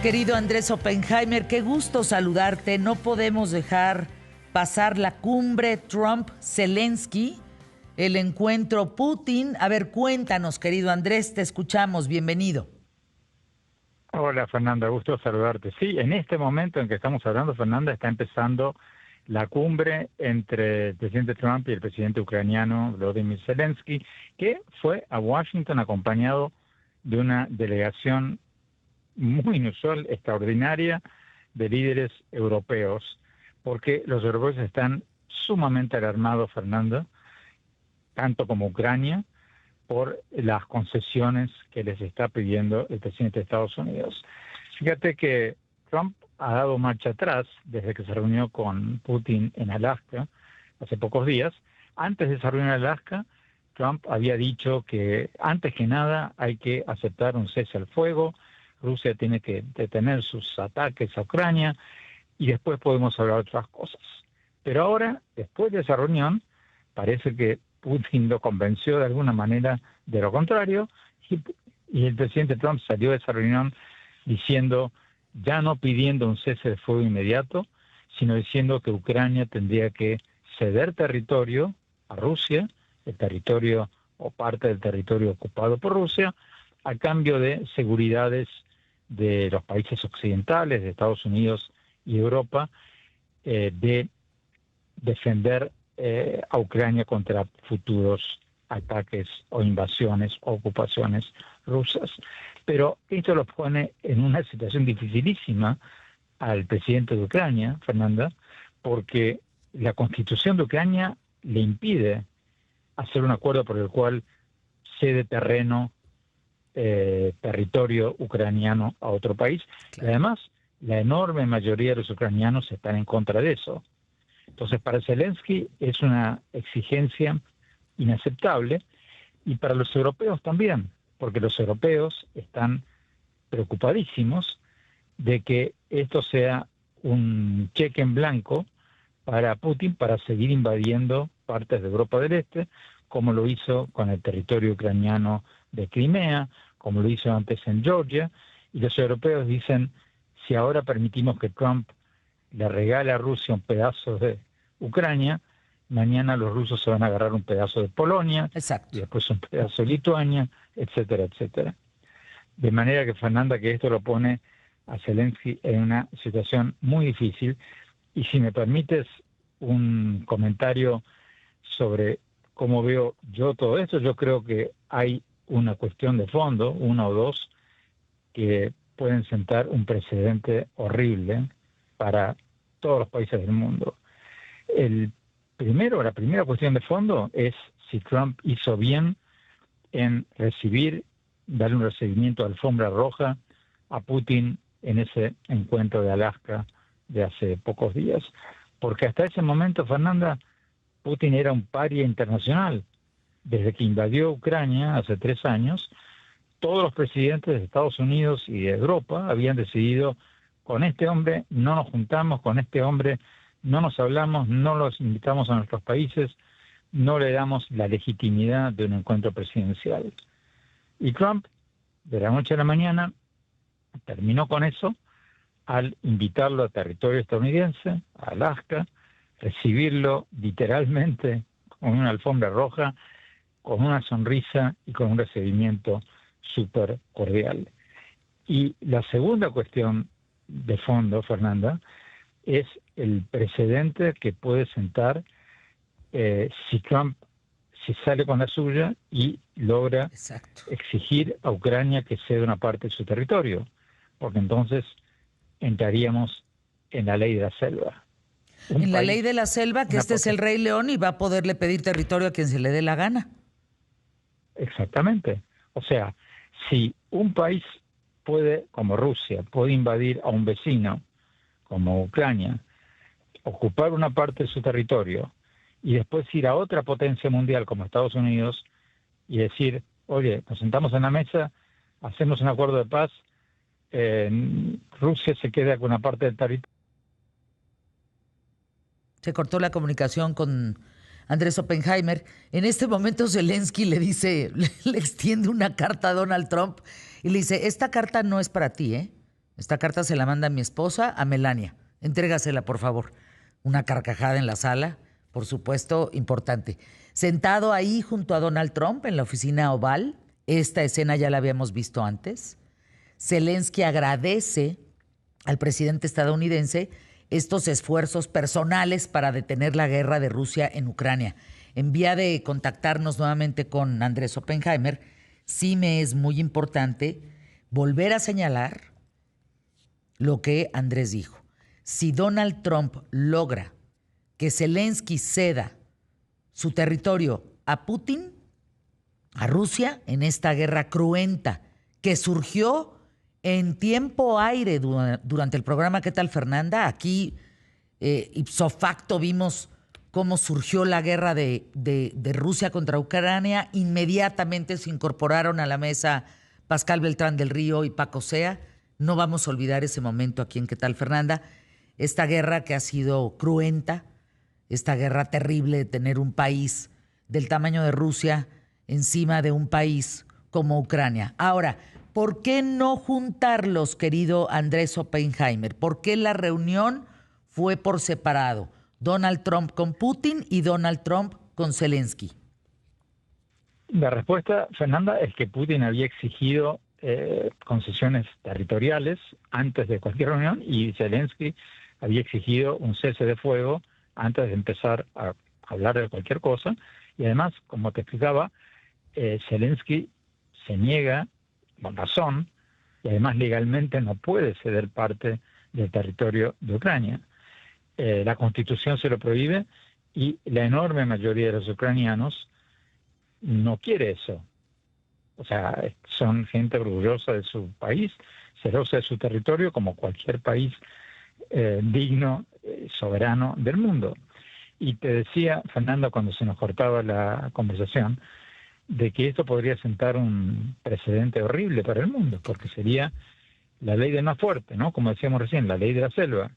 Querido Andrés Oppenheimer, qué gusto saludarte. No podemos dejar pasar la cumbre Trump-Zelensky, el encuentro Putin. A ver, cuéntanos, querido Andrés, te escuchamos. Bienvenido. Hola Fernanda, gusto saludarte. Sí, en este momento en que estamos hablando, Fernanda, está empezando la cumbre entre el presidente Trump y el presidente ucraniano Volodymyr Zelensky, que fue a Washington acompañado de una delegación muy inusual, extraordinaria, de líderes europeos, porque los europeos están sumamente alarmados, Fernanda, tanto como Ucrania, por las concesiones que les está pidiendo el presidente de Estados Unidos. Fíjate que Trump ha dado marcha atrás desde que se reunió con Putin en Alaska hace pocos días. Antes de esa reunión en Alaska, Trump había dicho que antes que nada hay que aceptar un cese al fuego, Rusia tiene que detener sus ataques a Ucrania y después podemos hablar de otras cosas. Pero ahora, después de esa reunión, parece que Putin lo convenció de alguna manera de lo contrario y el presidente Trump salió de esa reunión diciendo, ya no pidiendo un cese de fuego inmediato, sino diciendo que Ucrania tendría que ceder territorio a Rusia, el territorio o parte del territorio ocupado por Rusia, a cambio de seguridades de los países occidentales, de Estados Unidos y Europa, de defender a Ucrania contra futuros ataques o invasiones o ocupaciones rusas. Pero esto lo pone en una situación dificilísima al presidente de Ucrania, Fernanda, porque la constitución de Ucrania le impide hacer un acuerdo por el cual cede terreno, territorio ucraniano a otro país. Claro. Y además, la enorme mayoría de los ucranianos están en contra de eso. Entonces, para Zelensky es una exigencia inaceptable y para los europeos también, porque los europeos están preocupadísimos de que esto sea un cheque en blanco para Putin para seguir invadiendo partes de Europa del Este, como lo hizo con el territorio ucraniano de Crimea, como lo hizo antes en Georgia, y los europeos dicen, si ahora permitimos que Trump le regale a Rusia un pedazo de Ucrania, mañana los rusos se van a agarrar un pedazo de Polonia, exacto, y después un pedazo de Lituania, etcétera, etcétera. De manera que, Fernanda, que esto lo pone a Zelensky en una situación muy difícil. Y si me permites un comentario sobre cómo veo yo todo esto, yo creo que hay una cuestión de fondo, una o dos, que pueden sentar un precedente horrible para todos los países del mundo. La primera cuestión de fondo es si Trump hizo bien en darle un recibimiento de alfombra roja a Putin en ese encuentro de Alaska de hace pocos días. Porque hasta ese momento, Fernanda, Putin era un paria internacional. Desde que invadió Ucrania hace 3 años, todos los presidentes de Estados Unidos y de Europa habían decidido, con este hombre no nos juntamos, con este hombre no nos hablamos, no los invitamos a nuestros países, no le damos la legitimidad de un encuentro presidencial. Y Trump, de la noche a la mañana, terminó con eso al invitarlo a territorio estadounidense, a Alaska, recibirlo literalmente con una alfombra roja, con una sonrisa y con un recibimiento súper cordial. Y la segunda cuestión de fondo, Fernanda, es el precedente que puede sentar si Trump se sale con la suya y logra exacto, exigir a Ucrania que ceda una parte de su territorio, porque entonces entraríamos en la ley de la selva. En la ley de la selva, que este es el Rey León y va a poderle pedir territorio a quien se le dé la gana. Exactamente. O sea, si un país puede, como Rusia, puede invadir a un vecino, como Ucrania, ocupar una parte de su territorio y después ir a otra potencia mundial como Estados Unidos y decir, oye, nos sentamos en la mesa, hacemos un acuerdo de paz, Rusia se queda con una parte del territorio. Se cortó la comunicación con Andrés Oppenheimer. En este momento Zelensky le dice, le extiende una carta a Donald Trump y le dice, esta carta no es para ti, ¿eh? Esta carta se la manda mi esposa a Melania. Entrégasela, por favor. Una carcajada en la sala, por supuesto, importante. Sentado ahí junto a Donald Trump en la oficina oval, esta escena ya la habíamos visto antes. Zelensky agradece al presidente estadounidense estos esfuerzos personales para detener la guerra de Rusia en Ucrania. En vía de contactarnos nuevamente con Andrés Oppenheimer, sí me es muy importante volver a señalar lo que Andrés dijo. Si Donald Trump logra que Zelensky ceda su territorio a Putin, a Rusia, en esta guerra cruenta que surgió en tiempo aire durante el programa ¿Qué tal, Fernanda? Aquí, ipso facto, vimos cómo surgió la guerra de Rusia contra Ucrania. Inmediatamente se incorporaron a la mesa Pascal Beltrán del Río y Paco Sea. No vamos a olvidar ese momento aquí en ¿Qué tal, Fernanda? Esta guerra que ha sido cruenta, esta guerra terrible de tener un país del tamaño de Rusia encima de un país como Ucrania. Ahora, ¿por qué no juntarlos, querido Andrés Oppenheimer? ¿Por qué la reunión fue por separado? Donald Trump con Putin y Donald Trump con Zelensky. La respuesta, Fernanda, es que Putin había exigido concesiones territoriales antes de cualquier reunión y Zelensky había exigido un cese de fuego antes de empezar a hablar de cualquier cosa. Y además, como te explicaba, Zelensky se niega, con razón, y además legalmente no puede ceder parte del territorio de Ucrania. La Constitución se lo prohíbe y la enorme mayoría de los ucranianos no quiere eso. O sea, son gente orgullosa de su país, celosa de su territorio, como cualquier país digno, soberano del mundo. Y te decía, Fernando, cuando se nos cortaba la conversación, de que esto podría sentar un precedente horrible para el mundo, porque sería la ley del más fuerte, ¿no? Como decíamos recién, la ley de la selva.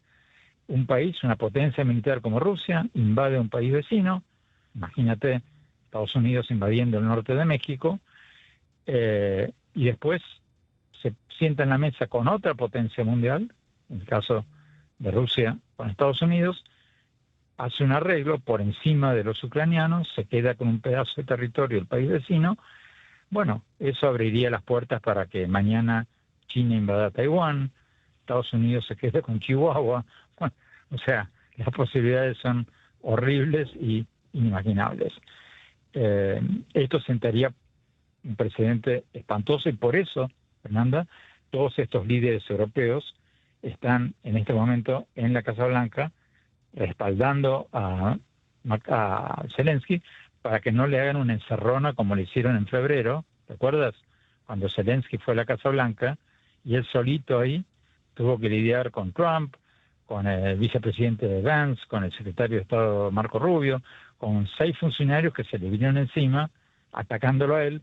Un país, una potencia militar como Rusia, invade un país vecino, imagínate Estados Unidos invadiendo el norte de México, y después se sienta en la mesa con otra potencia mundial, en el caso de Rusia con Estados Unidos, hace un arreglo por encima de los ucranianos, se queda con un pedazo de territorio del país vecino. Bueno, eso abriría las puertas para que mañana China invada Taiwán, Estados Unidos se quede con Chihuahua. Bueno, o sea, las posibilidades son horribles y inimaginables. Esto sentaría un precedente espantoso y por eso, Fernanda, todos estos líderes europeos están en este momento en la Casa Blanca respaldando a Zelensky para que no le hagan una encerrona como le hicieron en febrero. ¿Te acuerdas? Cuando Zelensky fue a la Casa Blanca y él solito ahí tuvo que lidiar con Trump, con el vicepresidente Vance, con el secretario de Estado Marco Rubio, con 6 funcionarios que se le vinieron encima atacándolo a él,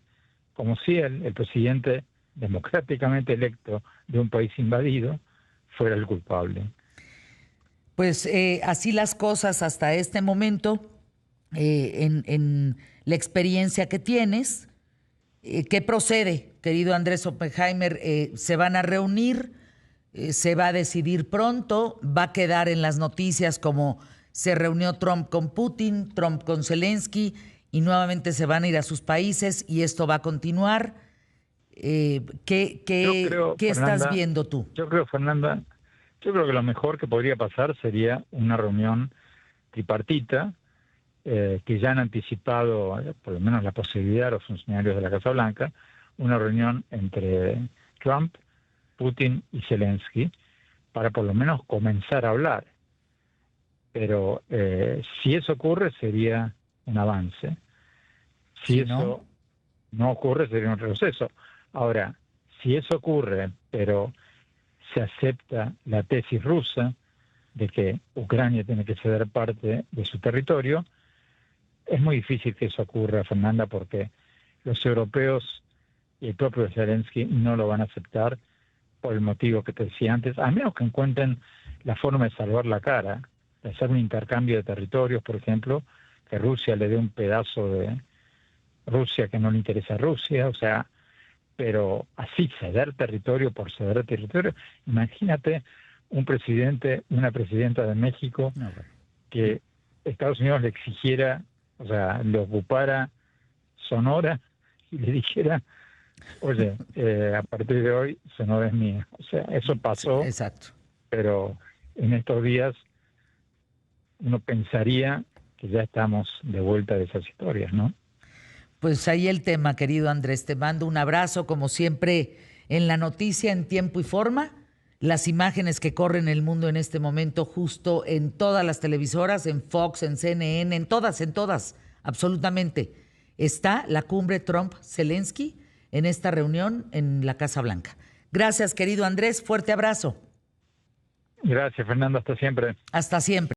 como si él, el presidente democráticamente electo de un país invadido, fuera el culpable. Pues así las cosas hasta este momento, en la experiencia que tienes. ¿Qué procede, querido Andrés Oppenheimer? ¿Se van a reunir? ¿Se va a decidir pronto? ¿Va a quedar en las noticias como se reunió Trump con Putin, Trump con Zelensky, y nuevamente se van a ir a sus países y esto va a continuar? ¿Qué estás viendo tú? Yo creo, Fernanda, yo creo que lo mejor que podría pasar sería una reunión tripartita, que ya han anticipado, por lo menos la posibilidad de los funcionarios de la Casa Blanca, una reunión entre Trump, Putin y Zelensky, para por lo menos comenzar a hablar. Pero si eso ocurre sería un avance. Si eso no ocurre sería un retroceso. Ahora, si eso ocurre, pero se acepta la tesis rusa de que Ucrania tiene que ceder parte de su territorio, es muy difícil que eso ocurra, Fernanda, porque los europeos y el propio Zelensky no lo van a aceptar por el motivo que te decía antes, a menos que encuentren la forma de salvar la cara, de hacer un intercambio de territorios, por ejemplo, que Rusia le dé un pedazo de Rusia que no le interesa a Rusia, o sea, pero así, ceder territorio por ceder territorio. Imagínate un presidente, una presidenta de México que Estados Unidos le exigiera, o sea, le ocupara Sonora y le dijera, oye, a partir de hoy Sonora es mía. O sea, eso pasó, Sí, exacto. pero en estos días uno pensaría que ya estamos de vuelta de esas historias, ¿no? Pues ahí el tema, querido Andrés. Te mando un abrazo, como siempre, en la noticia en tiempo y forma. Las imágenes que corren el mundo en este momento, justo en todas las televisoras, en Fox, en CNN, en todas, absolutamente. Está la cumbre Trump-Zelensky en esta reunión en la Casa Blanca. Gracias, querido Andrés. Fuerte abrazo. Gracias, Fernando. Hasta siempre. Hasta siempre.